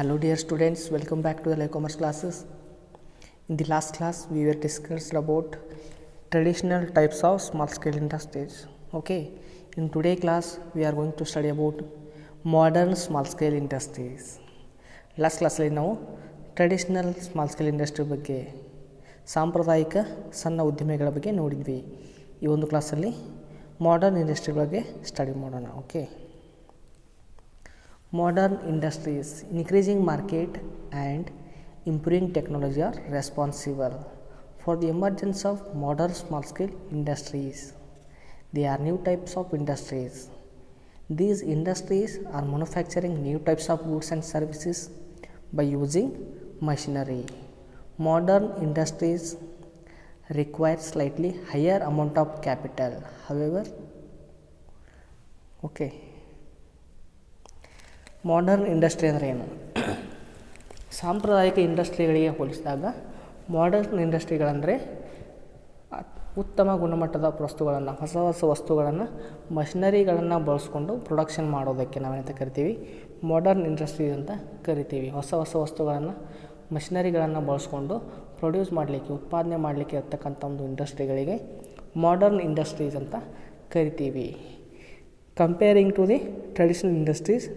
Hello dear students, welcome back to the Live Commerce classes. In the last class we were discussed about traditional types of small scale industries. Okay, in today class we are going to study about modern small scale industries. Last class ಅಲ್ಲಿ ನಾವು traditional small scale industry ಬಗ್ಗೆ ಸಾಂಪ್ರದಾಯಿಕ ಸಣ್ಣ ಉದ್ದಿಮೆಗಳ ಬಗ್ಗೆ ನೋಡಿದ್ವಿ. ಈ ಒಂದು ಕ್ಲಾಸಲ್ಲಿ ಮಾಡರ್ನ್ ಇಂಡಸ್ಟ್ರಿ ಬಗ್ಗೆ ಸ್ಟಡಿ ಮಾಡೋಣ. Okay, modern industries, increasing market and improving technology are responsible for the emergence of modern small scale industries. They are new types of industries. These industries are manufacturing new types of goods and services by using machinery. Modern industries require slightly higher amount of capital. However, okay, modern industry ಅಂದರೆ ಏನು? ಸಾಂಪ್ರದಾಯಿಕ ಇಂಡಸ್ಟ್ರಿಗಳಿಗೆ ಹೋಲಿಸಿದಾಗ modern ಇಂಡಸ್ಟ್ರಿಗಳಂದರೆ ಉತ್ತಮ ಗುಣಮಟ್ಟದ ವಸ್ತುಗಳನ್ನು, ಹೊಸ ಹೊಸ ವಸ್ತುಗಳನ್ನು, ಮಷಿನರಿಗಳನ್ನು ಬಳಸ್ಕೊಂಡು ಪ್ರೊಡಕ್ಷನ್ ಮಾಡೋದಕ್ಕೆ ನಾವೇನಂತ ಕರಿತೀವಿ? ಮಾಡರ್ನ್ ಇಂಡಸ್ಟ್ರೀಸ್ ಅಂತ ಕರಿತೀವಿ. ಹೊಸ ಹೊಸ ವಸ್ತುಗಳನ್ನು, ಮಷಿನರಿಗಳನ್ನು ಬಳಸ್ಕೊಂಡು ಪ್ರೊಡ್ಯೂಸ್ ಮಾಡಲಿಕ್ಕೆ, ಉತ್ಪಾದನೆ ಮಾಡಲಿಕ್ಕೆ ಇರ್ತಕ್ಕಂಥ ಒಂದು ಇಂಡಸ್ಟ್ರಿಗಳಿಗೆ ಮಾಡರ್ನ್ ಇಂಡಸ್ಟ್ರೀಸ್ ಅಂತ ಕರಿತೀವಿ. Comparing to the traditional industries,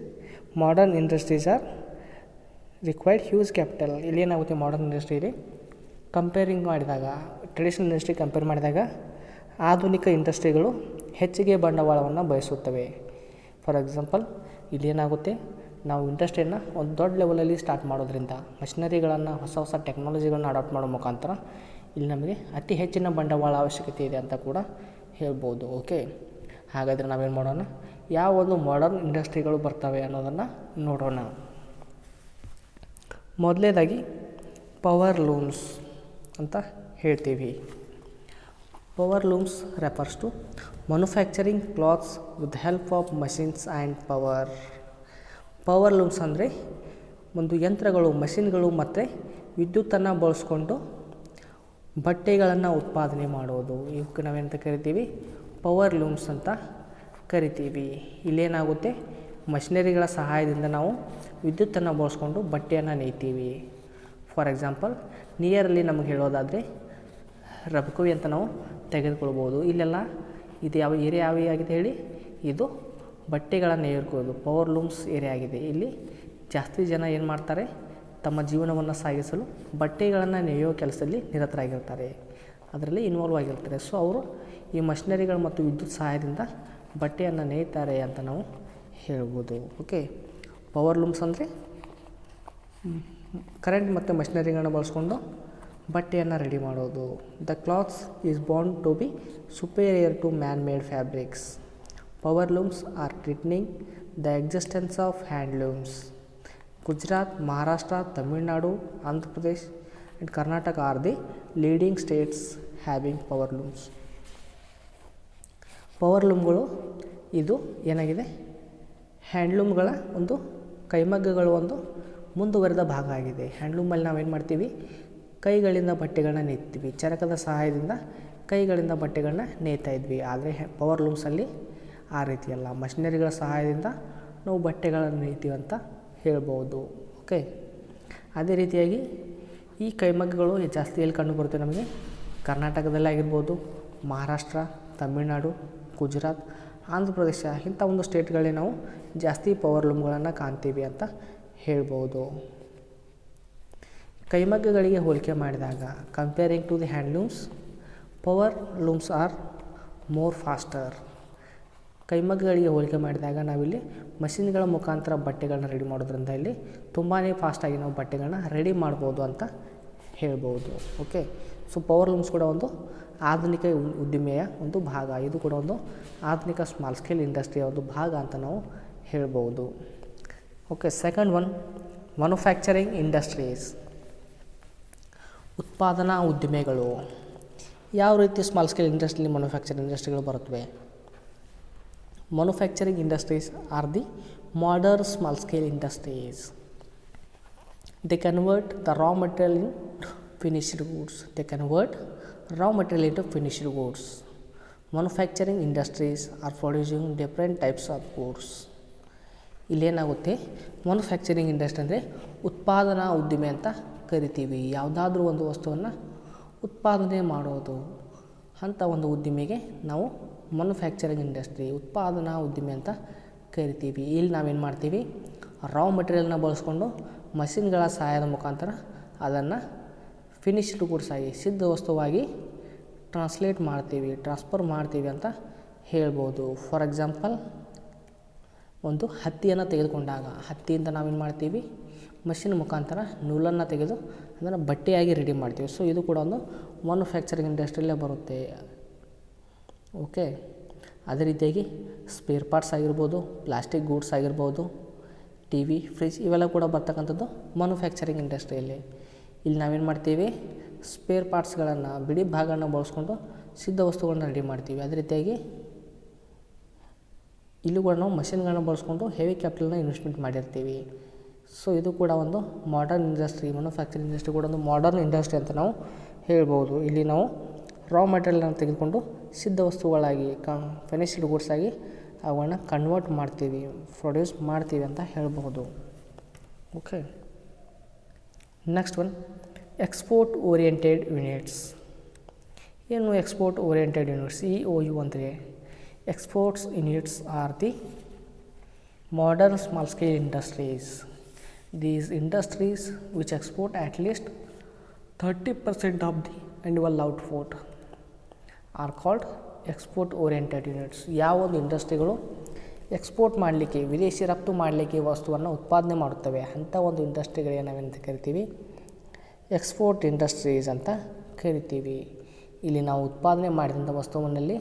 modern industries are required huge capital. ಇಲ್ಲೇನಾಗುತ್ತೆ ಮಾಡರ್ನ್ ಇಂಡಸ್ಟ್ರೀಲಿ ಕಂಪೇರಿಂಗ್ ಮಾಡಿದಾಗ, ಟ್ರೆಡಿಷನಲ್ ಇಂಡಸ್ಟ್ರಿ ಕಂಪೇರ್ ಮಾಡಿದಾಗ ಆಧುನಿಕ ಇಂಡಸ್ಟ್ರಿಗಳು ಹೆಚ್ಚಿಗೆ ಬಂಡವಾಳವನ್ನು ಬಯಸುತ್ತವೆ. ಫಾರ್ ಎಕ್ಸಾಂಪಲ್, ಇಲ್ಲೇನಾಗುತ್ತೆ, ನಾವು ಇಂಡಸ್ಟ್ರಿಯನ್ನು ಒಂದು ದೊಡ್ಡ ಲೆವೆಲಲ್ಲಿ ಸ್ಟಾರ್ಟ್ ಮಾಡೋದ್ರಿಂದ, ಮಷಿನರಿಗಳನ್ನು, ಹೊಸ ಹೊಸ ಟೆಕ್ನಾಲಜಿಗಳನ್ನ ಅಡಾಪ್ಟ್ ಮಾಡೋ ಮುಖಾಂತರ ಇಲ್ಲಿ ನಮಗೆ ಅತಿ ಹೆಚ್ಚಿನ ಬಂಡವಾಳ ಅವಶ್ಯಕತೆ ಇದೆ ಅಂತ ಕೂಡ ಹೇಳ್ಬೋದು. ಓಕೆ, ಹಾಗಾದರೆ ನಾವೇನು ಮಾಡೋಣ, ಯಾವ ಒಂದು ಮಾಡರ್ನ್ ಇಂಡಸ್ಟ್ರಿಗಳು ಬರ್ತವೆ ಅನ್ನೋದನ್ನು ನೋಡೋಣ. ಮೊದಲನೇದಾಗಿ ಪವರ್ ಲೂಮ್ಸ್ ಅಂತ ಹೇಳ್ತೀವಿ. Power looms refers to manufacturing clothes with help of machines and power. Power looms ಅಂದರೆ ಒಂದು ಯಂತ್ರಗಳು, ಮಷಿನ್ಗಳು ಮತ್ತು ವಿದ್ಯುತ್ತನ್ನು ಬಳಸ್ಕೊಂಡು ಬಟ್ಟೆಗಳನ್ನು ಉತ್ಪಾದನೆ ಮಾಡೋದು. ಇವಕ್ಕೆ ನಾವೇನಂತ ಕರಿತೀವಿ? ಪವರ್ ಲೂಮ್ಸ್ ಅಂತ ಕರಿತೀವಿ. ಇಲ್ಲೇನಾಗುತ್ತೆ, ಮಷಿನರಿಗಳ ಸಹಾಯದಿಂದ ನಾವು ವಿದ್ಯುತ್ತನ್ನು ಬಳಸ್ಕೊಂಡು ಬಟ್ಟೆಯನ್ನು ನೇಯ್ತೀವಿ. ಫಾರ್ ಎಕ್ಸಾಂಪಲ್, ನಿಯರಲ್ಲಿ ನಮಗೆ ಹೇಳೋದಾದರೆ ರಬಕವಿ ಅಂತ ನಾವು ತೆಗೆದುಕೊಳ್ಬೋದು. ಇಲ್ಲೆಲ್ಲ ಇದು ಯಾವ ಏರಿಯಾ ಆಗಿದೆ ಹೇಳಿ? ಇದು ಬಟ್ಟೆಗಳನ್ನು ನೇಯ್ಕೊಳ್ಳೋದು ಪವರ್ ಲೂಮ್ಸ್ ಏರಿಯಾ ಆಗಿದೆ. ಇಲ್ಲಿ ಜಾಸ್ತಿ ಜನ ಏನು ಮಾಡ್ತಾರೆ, ತಮ್ಮ ಜೀವನವನ್ನು ಸಾಗಿಸಲು ಬಟ್ಟೆಗಳನ್ನು ನೇಯೋ ಕೆಲಸದಲ್ಲಿ ನಿರತರಾಗಿರ್ತಾರೆ, ಅದರಲ್ಲಿ ಇನ್ವಾಲ್ವ್ ಆಗಿರ್ತಾರೆ. ಸೊ ಅವರು ಈ ಮಷಿನರಿಗಳು ಮತ್ತು ವಿದ್ಯುತ್ ಸಹಾಯದಿಂದ ಬಟ್ಟೆಯನ್ನು ನೇಯ್ತಾರೆ ಅಂತ ನಾವು ಹೇಳ್ಬೋದು. ಓಕೆ, ಪವರ್ ಲೂಮ್ಸ್ ಅಂದರೆ ಕರೆಂಟ್ ಮತ್ತು ಮಷಿನರಿಗಳನ್ನ ಬಳಸ್ಕೊಂಡು ಬಟ್ಟೆಯನ್ನು ರೆಡಿ ಮಾಡೋದು. The cloths is bound to be superior to man made fabrics. Power looms are threatening the existence of handlooms. Gujarat, Maharashtra, Tamil Nadu, Andhra Pradesh and Karnataka are the leading states having power looms. Power ಲೂಮ್ಗಳು ಇದು ಏನಾಗಿದೆ, ಹ್ಯಾಂಡ್ಲೂಮ್ಗಳ ಒಂದು ಕೈಮಗ್ಗಗಳು ಒಂದು ಮುಂದುವರೆದ ಭಾಗ ಆಗಿದೆ. ಹ್ಯಾಂಡ್ಲೂಮಲ್ಲಿ ನಾವೇನು ಮಾಡ್ತೀವಿ, ಕೈಗಳಿಂದ ಬಟ್ಟೆಗಳನ್ನ ನೇಯ್ತೀವಿ, ಚರಕದ ಸಹಾಯದಿಂದ ಕೈಗಳಿಂದ ಬಟ್ಟೆಗಳನ್ನ ನೇಯ್ತಾ ಇದ್ವಿ. ಆದರೆ ಪವರ್ ಲೂಮ್ಸಲ್ಲಿ ಆ ರೀತಿಯಲ್ಲ, ಮಷಿನರಿಗಳ ಸಹಾಯದಿಂದ ನಾವು ಬಟ್ಟೆಗಳನ್ನು ನೇಯ್ತೀವಿ ಅಂತ ಹೇಳ್ಬೋದು. ಓಕೆ, ಅದೇ ರೀತಿಯಾಗಿ ಈ ಕೈಮಗ್ಗಗಳು ಜಾಸ್ತಿ ಎಲ್ಲಿ ಕಂಡು ಬರುತ್ತೆ ನಮಗೆ? ಕರ್ನಾಟಕದಲ್ಲಿ ಆಗಿರ್ಬೋದು, ಮಹಾರಾಷ್ಟ್ರ, ತಮಿಳುನಾಡು, ಗುಜರಾತ್, ಆಂಧ್ರ ಪ್ರದೇಶ ಇಂಥ ಒಂದು ಸ್ಟೇಟ್ಗಳೇ ನಾವು ಜಾಸ್ತಿ ಪವರ್ ಲೂಮ್ಗಳನ್ನು ಕಾಣ್ತೀವಿ ಅಂತ ಹೇಳ್ಬೋದು. ಕೈಮಗ್ಗಗಳಿಗೆ ಹೋಲಿಕೆ ಮಾಡಿದಾಗ, comparing to the handlooms, power looms are more faster. ಕೈಮಗ್ಗಗಳಿಗೆ ಹೋಲಿಕೆ ಮಾಡಿದಾಗ ನಾವಿಲ್ಲಿ ಮಷಿನ್ಗಳ ಮುಖಾಂತರ ಬಟ್ಟೆಗಳನ್ನ ರೆಡಿ ಮಾಡೋದ್ರಿಂದ ಇಲ್ಲಿ ತುಂಬಾ ಫಾಸ್ಟಾಗಿ ನಾವು ಬಟ್ಟೆಗಳನ್ನ ರೆಡಿ ಮಾಡ್ಬೋದು ಅಂತ ಹೇಳ್ಬೋದು. ಓಕೆ, ಸೊ ಪವರ್ ಲೂಮ್ಸ್ ಕೂಡ ಒಂದು ಆಧುನಿಕ ಉದ್ದಿಮೆಯ ಒಂದು ಭಾಗ. ಇದು ಕೂಡ ಒಂದು ಆಧುನಿಕ ಸ್ಮಾಲ್ ಸ್ಕೇಲ್ ಇಂಡಸ್ಟ್ರಿಯ ಒಂದು ಭಾಗ ಅಂತ ನಾವು ಹೇಳ್ಬೋದು. Okay, second one, manufacturing industries, ಉತ್ಪಾದನಾ ಉದ್ದಿಮೆಗಳು. ಯಾವ ರೀತಿ ಸ್ಮಾಲ್ ಸ್ಕೇಲ್ ಇಂಡಸ್ಟ್ರಿಯಲ್ಲಿ ಮ್ಯಾನುಫ್ಯಾಕ್ಚರಿಂಗ್ ಇಂಡಸ್ಟ್ರಿಗಳು ಬರುತ್ತವೆ? Manufacturing industries R the modern small scale industries. They convert the raw material into finished goods. Manufacturing industries are producing different types of goods. ಇಲ್ಲೇನಾಗುತ್ತೆ, manufacturing industry ಅಂದರೆ ಉತ್ಪಾದನಾ ಉದ್ದಿಮೆ ಅಂತ ಕರಿತೀವಿ. ಯಾವುದಾದ್ರೂ ಒಂದು ವಸ್ತುವನ್ನು ಉತ್ಪಾದನೆ ಮಾಡೋದು ಅಂಥ ಒಂದು ಉದ್ದಿಮೆಗೆ ನಾವು ಮ್ಯಾನುಫ್ಯಾಕ್ಚರಿಂಗ್ ಇಂಡಸ್ಟ್ರಿ, ಉತ್ಪಾದನಾ ಉದ್ದಿಮೆ ಅಂತ ಕರಿತೀವಿ. ಇಲ್ಲಿ ನಾವೇನು ಮಾಡ್ತೀವಿ, ರಾ ಮೆಟೀರಿಯಲ್ನ ಬಳಸ್ಕೊಂಡು ಮಷಿನ್ಗಳ ಸಹಾಯದ ಮುಖಾಂತರ ಅದನ್ನು ಫಿನಿಶ್ಡ್ ಗೂಡ್ಸ್ ಆಗಿ ಸಿದ್ಧ ವಸ್ತುವಾಗಿ ಟ್ರಾನ್ಸ್ಫರ್ ಮಾಡ್ತೀವಿ ಅಂತ ಹೇಳ್ಬೋದು. ಫಾರ್ ಎಕ್ಸಾಂಪಲ್, ಒಂದು ಹತ್ತಿಯನ್ನು ತೆಗೆದುಕೊಂಡಾಗ ಹತ್ತಿಯಿಂದ ನಾವೇನು ಮಾಡ್ತೀವಿ, ಮಷಿನ್ ಮುಖಾಂತರ ನೂಲನ್ನು ತೆಗೆದು ಅದನ್ನು ಬಟ್ಟೆಯಾಗಿ ರೆಡಿ ಮಾಡ್ತೀವಿ. ಸೊ ಇದು ಕೂಡ ಒಂದು ಮ್ಯಾನುಫ್ಯಾಕ್ಚರಿಂಗ್ ಇಂಡಸ್ಟ್ರಿಯಲ್ಲೇ ಬರುತ್ತೆ. ಓಕೆ, ಅದೇ ರೀತಿಯಾಗಿ ಸ್ಪೇರ್ ಪಾರ್ಟ್ಸ್ ಆಗಿರ್ಬೋದು, ಪ್ಲಾಸ್ಟಿಕ್ ಗೂಡ್ಸ್ ಆಗಿರ್ಬೋದು, ಟಿ ವಿ, ಫ್ರಿಜ್ ಇವೆಲ್ಲ ಕೂಡ ಬರ್ತಕ್ಕಂಥದ್ದು ಮ್ಯಾನುಫ್ಯಾಕ್ಚರಿಂಗ್ ಇಂಡಸ್ಟ್ರಿಯಲ್ಲಿ. ಇಲ್ಲಿ ನಾವೇನು ಮಾಡ್ತೀವಿ, ಸ್ಪೇರ್ ಪಾರ್ಟ್ಸ್ಗಳನ್ನು, ಬಿಡಿ ಭಾಗಗಳನ್ನ ಬಳಸ್ಕೊಂಡು ಸಿದ್ಧ ವಸ್ತುಗಳನ್ನ ರೆಡಿ ಮಾಡ್ತೀವಿ. ಅದೇ ರೀತಿಯಾಗಿ ಇಲ್ಲೂ ಕೂಡ ನಾವು ಮಷಿನ್ಗಳನ್ನ ಬಳಸ್ಕೊಂಡು ಹೆವಿ ಕ್ಯಾಪಿಟಲ್ನ ಇನ್ವೆಸ್ಟ್ಮೆಂಟ್ ಮಾಡಿರ್ತೀವಿ. ಸೊ ಇದು ಕೂಡ ಒಂದು ಮಾಡರ್ನ್ ಇಂಡಸ್ಟ್ರಿ, ಮ್ಯಾನುಫ್ಯಾಕ್ಚರಿಂಗ್ ಇಂಡಸ್ಟ್ರಿ ಕೂಡ ಒಂದು ಮಾಡರ್ನ್ ಇಂಡಸ್ಟ್ರಿ ಅಂತ ನಾವು ಹೇಳ್ಬೋದು. ಇಲ್ಲಿ ನಾವು ರಾ ಮೆಟೀರಿಯಲ್ನ ತೆಗೆದುಕೊಂಡು ಸಿದ್ಧ ವಸ್ತುಗಳಾಗಿ ಫಿನಿಶ್ಡ್ ಗೂಡ್ಸ್ ಆಗಿ ಅವುಗಳನ್ನ ಕನ್ವರ್ಟ್ ಮಾಡ್ತೀವಿ, ಪ್ರೊಡ್ಯೂಸ್ ಮಾಡ್ತೀವಿ ಅಂತ ಹೇಳ್ಬೋದು. Okay, next one, export oriented units. ಏನು ಎಕ್ಸ್ಪೋರ್ಟ್ ಓರಿಯೆಂಟೆಡ್ ಯೂನಿಟ್ಸ್? EOU ಅಂದರೆ exports units R the modern small scale industries. These industries which export at least 30% of the annual output are called export oriented units. ಯಾವ ಒಂದು ಇಂಡಸ್ಟ್ರಿಗಳು export ಮಾಡಲಿಕ್ಕೆ, ವಿದೇಶಿ ರಫ್ತು ಮಾಡಲಿಕ್ಕೆ ವಸ್ತುವನ್ನು ಉತ್ಪಾದನೆ ಮಾಡುತ್ತವೆ ಅಂಥ ಒಂದು ಇಂಡಸ್ಟ್ರಿಗಳಿಗೆ ನಾವೇನಂತ ಕರಿತೀವಿ, ಎಕ್ಸ್ಪೋರ್ಟ್ ಇಂಡಸ್ಟ್ರೀಸ್ ಅಂತ ಕರಿತೀವಿ. ಇಲ್ಲಿ ನಾವು ಉತ್ಪಾದನೆ ಮಾಡಿದಂಥ ವಸ್ತುವಿನಲ್ಲಿ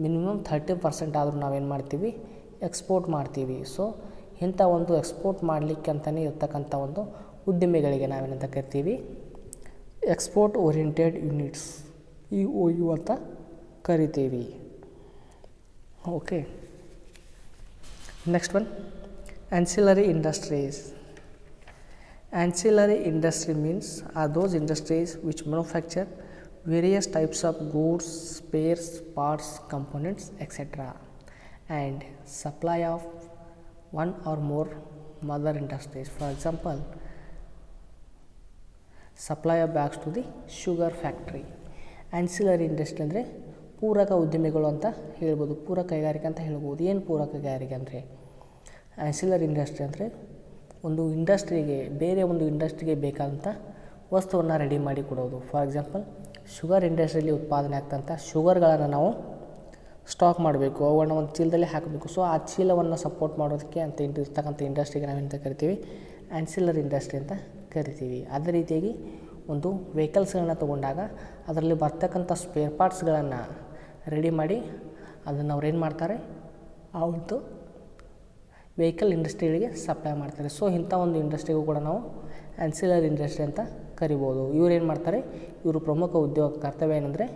ಮಿನಿಮಮ್ 30% ಆದರೂ ನಾವೇನು ಮಾಡ್ತೀವಿ, ಎಕ್ಸ್ಪೋರ್ಟ್ ಮಾಡ್ತೀವಿ. ಸೊ ಇಂಥ ಒಂದು ಎಕ್ಸ್ಪೋರ್ಟ್ ಮಾಡಲಿಕ್ಕೆ ಅಂತಲೇ ಇರ್ತಕ್ಕಂಥ ಒಂದು ಉದ್ದಿಮೆಗಳಿಗೆ ನಾವೇನಂತ ಕರಿತೀವಿ, ಎಕ್ಸ್ಪೋರ್ಟ್ ಓರಿಯೆಂಟೆಡ್ ಯೂನಿಟ್ಸ್, EOU ಅಂತ ಕರಿತೀವಿ. Okay, next one, ancillary industries. Ancillary industry means are those industries which manufacture various types of goods, spares, parts, components, etc. and supply of one or more mother industries. For example, supply of bags to the sugar factory. Ancillary industry ಅಂದರೆ ಪೂರಕ ಉದ್ದಿಮೆಗಳು ಅಂತ ಹೇಳ್ಬೋದು, ಪೂರಕ ಕೈಗಾರಿಕೆ ಅಂತ ಹೇಳ್ಬೋದು. ಏನು ಪೂರಕ ಕೈಗಾರಿಕೆ ಅಂದರೆ, ಆನ್ಸಿಲರಿ ಇಂಡಸ್ಟ್ರಿ ಅಂದರೆ ಒಂದು ಇಂಡಸ್ಟ್ರಿಗೆ, ಬೇರೆ ಒಂದು ಇಂಡಸ್ಟ್ರಿಗೆ ಬೇಕಾದಂಥ ವಸ್ತುವನ್ನು ರೆಡಿ ಮಾಡಿ ಕೊಡೋದು. ಫಾರ್ ಎಕ್ಸಾಂಪಲ್, ಶುಗರ್ ಇಂಡಸ್ಟ್ರಿಯಲ್ಲಿ ಉತ್ಪಾದನೆ ಆಗ್ತಂಥ ಶುಗರ್ಗಳನ್ನು ನಾವು ಸ್ಟಾಕ್ ಮಾಡಬೇಕು, ಅವುಗಳನ್ನ ಒಂದು ಚೀಲದಲ್ಲಿ ಹಾಕಬೇಕು. ಸೊ ಆ ಚೀಲವನ್ನು ಸಪೋರ್ಟ್ ಮಾಡೋದಕ್ಕೆ ಅಂತ ಇರ್ತಕ್ಕಂಥ ಇಂಡಸ್ಟ್ರಿಗೆ ನಾವೆಂತ ಕರಿತೀವಿ, ಆನ್ಸಿಲರಿ ಇಂಡಸ್ಟ್ರಿ ಅಂತ ಕರಿತೀವಿ. ಅದೇ ರೀತಿಯಾಗಿ ಒಂದು ವೆಹಿಕಲ್ಸ್ಗಳನ್ನ ತೊಗೊಂಡಾಗ ಅದರಲ್ಲಿ ಬರ್ತಕ್ಕಂಥ ಸ್ಪೇರ್ ಪಾರ್ಟ್ಸ್ಗಳನ್ನು ರೆಡಿ ಮಾಡಿ ಅದನ್ನು ಅವ್ರು ಏನು ಮಾಡ್ತಾರೆ, ಆ ಒಂದು ವೆಹಿಕಲ್ ಇಂಡಸ್ಟ್ರಿಗಳಿಗೆ ಸಪ್ಲೈ ಮಾಡ್ತಾರೆ. ಸೊ ಇಂಥ ಒಂದು ಇಂಡಸ್ಟ್ರಿಗೂ ಕೂಡ ನಾವು ಆನ್ಸಿಲರಿ ಇಂಡಸ್ಟ್ರಿ ಅಂತ ಕರಿಬೋದು. ಇವ್ರು ಏನು ಮಾಡ್ತಾರೆ, ಇವರು ಪ್ರಮುಖ ಉದ್ಯೋಗ ಕರ್ತವ್ಯ ಏನಂದರೆ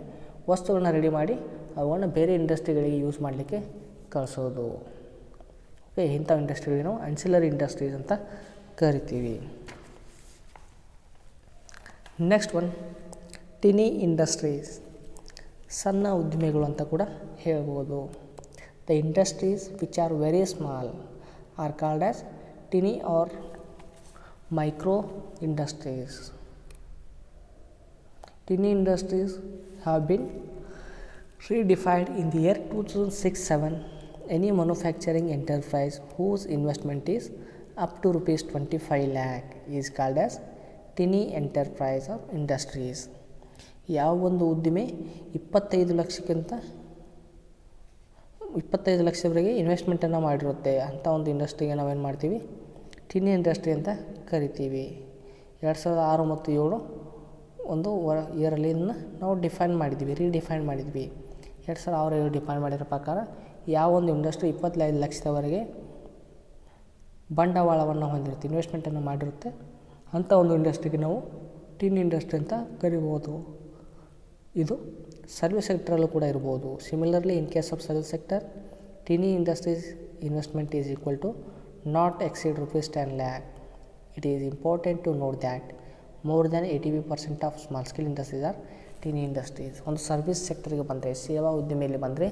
ವಸ್ತುಗಳನ್ನ ರೆಡಿ ಮಾಡಿ ಅವುಗಳನ್ನ ಬೇರೆ ಇಂಡಸ್ಟ್ರಿಗಳಿಗೆ ಯೂಸ್ ಮಾಡಲಿಕ್ಕೆ ಕಳಿಸೋದು. ಓಕೆ, ಇಂಥ ಇಂಡಸ್ಟ್ರಿಗಳಿಗೆ ನಾವು ಆನ್ಸಿಲರಿ ಇಂಡಸ್ಟ್ರೀಸ್ ಅಂತ ಕರಿತೀವಿ. ನೆಕ್ಸ್ಟ್ ಒನ್, ಟಿನಿ ಇಂಡಸ್ಟ್ರೀಸ್, ಸಣ್ಣ ಉದ್ದಿಮೆಗಳು ಅಂತ ಕೂಡ ಹೇಳ್ಬೋದು. The industries which are very small are called as tiny or micro industries. Tiny industries have been redefined in the year 2006-07. Any manufacturing enterprise whose investment is up to rupees 25 lakh is called as tiny enterprise or industries. ಯಾವ ಒಂದು ಉದ್ದಿಮೆ 25 ಲಕ್ಷವರೆಗೆ ಇನ್ವೆಸ್ಟ್ಮೆಂಟನ್ನು ಮಾಡಿರುತ್ತೆ ಅಂಥ ಒಂದು ಇಂಡಸ್ಟ್ರಿಗೆ ನಾವೇನು ಮಾಡ್ತೀವಿ, tiny industry ಅಂತ ಕರಿತೀವಿ. 2006 ಮತ್ತು 2007 ಒಂದು ಇಯರಲ್ಲಿ ನಾವು ರೀಡಿಫೈನ್ ಮಾಡಿದ್ವಿ. 2006 ಡಿಫೈನ್ ಮಾಡಿರೋ ಪ್ರಕಾರ ಯಾವ ಒಂದು ಇಂಡಸ್ಟ್ರಿ 25 ಲಕ್ಷದವರೆಗೆ ಬಂಡವಾಳವನ್ನು ಹೊಂದಿರುತ್ತೆ, ಇನ್ವೆಸ್ಟ್ಮೆಂಟನ್ನು ಮಾಡಿರುತ್ತೆ, ಅಂಥ ಒಂದು ಇಂಡಸ್ಟ್ರಿಗೆ ನಾವು ಟಿನಿ ಇಂಡಸ್ಟ್ರಿ ಅಂತ ಕರಿಬೋದು. ಇದು ಸರ್ವಿಸ್ ಸೆಕ್ಟರಲ್ಲೂ ಕೂಡ ಇರ್ಬೋದು. Similarly, in case of service sector, tiny industries investment is equal to not exceed ₹10 lakh. It is important to note that more than 85% of small scale industries are tiny industries. ಒಂದು service ಸೆಕ್ಟರ್ಗೆ ಬಂದರೆ, ಸೇವಾ ಉದ್ದಿಮೆಯಲ್ಲಿ ಬಂದರೆ,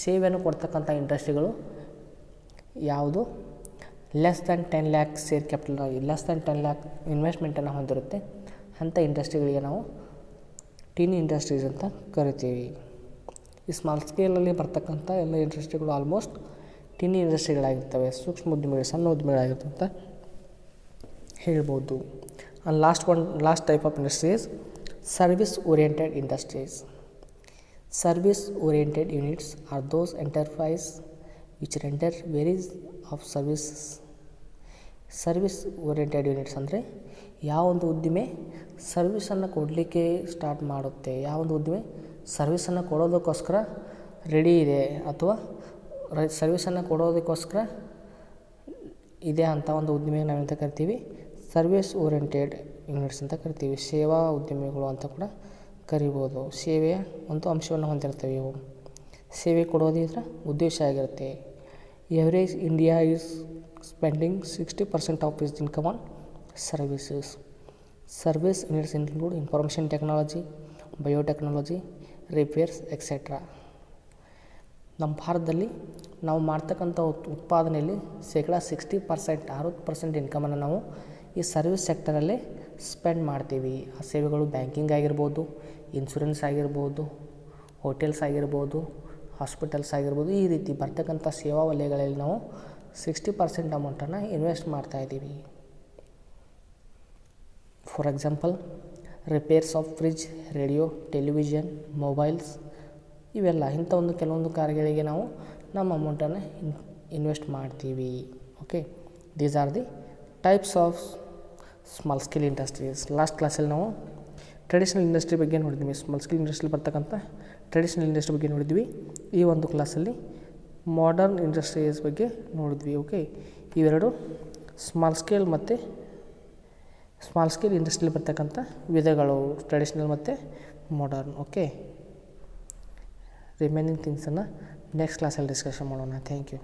ಸೇವೆಯನ್ನು ಕೊಡ್ತಕ್ಕಂಥ ಇಂಡಸ್ಟ್ರಿಗಳು ಯಾವುದು less than 10 lakh share capital, less than 10 lakh ಇನ್ವೆಸ್ಟ್ಮೆಂಟನ್ನು ಹೊಂದಿರುತ್ತೆ ಅಂಥ ಇಂಡಸ್ಟ್ರಿಗಳಿಗೆ ನಾವು ಟೀನಿ ಇಂಡಸ್ಟ್ರೀಸ್ ಅಂತ ಕರಿತೀವಿ. ಈ ಸ್ಮಾಲ್ ಸ್ಕೇಲಲ್ಲಿ ಬರ್ತಕ್ಕಂಥ ಎಲ್ಲ ಇಂಡಸ್ಟ್ರಿಗಳು ಆಲ್ಮೋಸ್ಟ್ ಟೀನಿ ಇಂಡಸ್ಟ್ರಿಗಳಾಗಿರ್ತವೆ, ಸೂಕ್ಷ್ಮ ಉದ್ಯಮಿಗಳು, ಸಣ್ಣ ಉದ್ಯಮಿಗಳಾಗಿರ್ತವೆ ಅಂತ ಹೇಳ್ಬೋದು. And last type of industry is service oriented industries. Service oriented units are those enterprise which render varies of services. Service oriented units ಅಂದರೆ ಯಾವೊಂದು ಉದ್ದಿಮೆ ಸರ್ವಿಸನ್ನು ಕೊಡಲಿಕ್ಕೆ ಸ್ಟಾರ್ಟ್ ಮಾಡುತ್ತೆ, ಯಾವೊಂದು ಉದ್ದಿಮೆ ಸರ್ವಿಸನ್ನು ಕೊಡೋದಕ್ಕೋಸ್ಕರ ರೆಡಿ ಇದೆ ಅಥವಾ ಸರ್ವಿಸನ್ನು ಕೊಡೋದಕ್ಕೋಸ್ಕರ ಇದೆ ಅಂಥ ಒಂದು ಉದ್ದಿಮೆಗೆ ನಾವೆಂತ ಕರಿತೀವಿ, ಸರ್ವಿಸ್ ಓರಿಯೆಂಟೆಡ್ ಯೂನಿಟ್ಸ್ ಅಂತ ಕರಿತೀವಿ. ಸೇವಾ ಉದ್ಯಮಿಗಳು ಅಂತ ಕೂಡ ಕರಿಬೋದು. ಸೇವೆಯ ಒಂದು ಅಂಶವನ್ನು ಹೊಂದಿರ್ತವೆ ಇವು. ಸೇವೆ ಕೊಡೋದು ಇದರ ಉದ್ದೇಶ ಆಗಿರುತ್ತೆ. Average India is spending 60% of is income on services. Service units include information technology, biotechnology, repairs etcetera. ನಮ್ಮ ಭಾರತದಲ್ಲಿ ನಾವು ಮಾಡ್ತಕ್ಕಂಥ ಉತ್ಪಾದನೆಯಲ್ಲಿ ಶೇಕಡ 60% ಇನ್ಕಮನ್ನು ನಾವು ಈ ಸರ್ವಿಸ್ ಸೆಕ್ಟರಲ್ಲೇ ಸ್ಪೆಂಡ್ ಮಾಡ್ತೀವಿ. ಆ ಸೇವೆಗಳು ಬ್ಯಾಂಕಿಂಗ್ ಆಗಿರ್ಬೋದು, ಇನ್ಶೂರೆನ್ಸ್ ಆಗಿರ್ಬೋದು, ಹೋಟೆಲ್ಸ್ ಆಗಿರ್ಬೋದು, ಹಾಸ್ಪಿಟಲ್ಸ್ ಆಗಿರ್ಬೋದು, ಈ ರೀತಿ ಬರ್ತಕ್ಕಂಥ ಸೇವಾ ವಲಯಗಳಲ್ಲಿ ನಾವು 60% ಅಮೌಂಟನ್ನು ಇನ್ವೆಸ್ಟ್ ಮಾಡ್ತಾಯಿದ್ದೀವಿ. For example repairs of fridge, radio, television, mobiles, ಇವೆಲ್ಲ ಇಂಥ ಒಂದು ಕೆಲವೊಂದು ಕಾರ್ಯಗಳಿಗೆ ನಾವು ನಮ್ಮ ಅಮೌಂಟನ್ನು ಇನ್ವೆಸ್ಟ್ ಮಾಡ್ತೀವಿ. Okay, these are the types of small scale industries. Last ಕ್ಲಾಸಲ್ಲಿ ನಾವು ಟ್ರೆಡಿಷನಲ್ ಇಂಡಸ್ಟ್ರಿ ಬಗ್ಗೆ ನೋಡಿದ್ವಿ, ಸ್ಮಾಲ್ ಸ್ಕೇಲ್ ಇಂಡಸ್ಟ್ರಿ ಬರ್ತಕ್ಕಂಥ ಟ್ರೆಡಿಷನಲ್ ಇಂಡಸ್ಟ್ರಿ ಬಗ್ಗೆ ನೋಡಿದ್ವಿ. ಈ ಒಂದು ಕ್ಲಾಸಲ್ಲಿ ಮಾಡರ್ನ್ ಇಂಡಸ್ಟ್ರೀಸ್ ಬಗ್ಗೆ ನೋಡಿದ್ವಿ. ಓಕೆ, ಇವೆರಡು ಸ್ಮಾಲ್ ಸ್ಕೇಲ್ ಇಂಡಸ್ಟ್ರಿಯಲ್ಲಿ ಬರ್ತಕ್ಕಂಥ ವಿಧಗಳು, ಟ್ರೆಡಿಷನಲ್ ಮತ್ತು ಮಾಡರ್ನ್. ಓಕೆ, ರಿಮೈನಿಂಗ್ ಥಿಂಗ್ಸನ್ನು ನೆಕ್ಸ್ಟ್ ಕ್ಲಾಸಲ್ಲಿ ಡಿಸ್ಕಷನ್ ಮಾಡೋಣ. Thank you.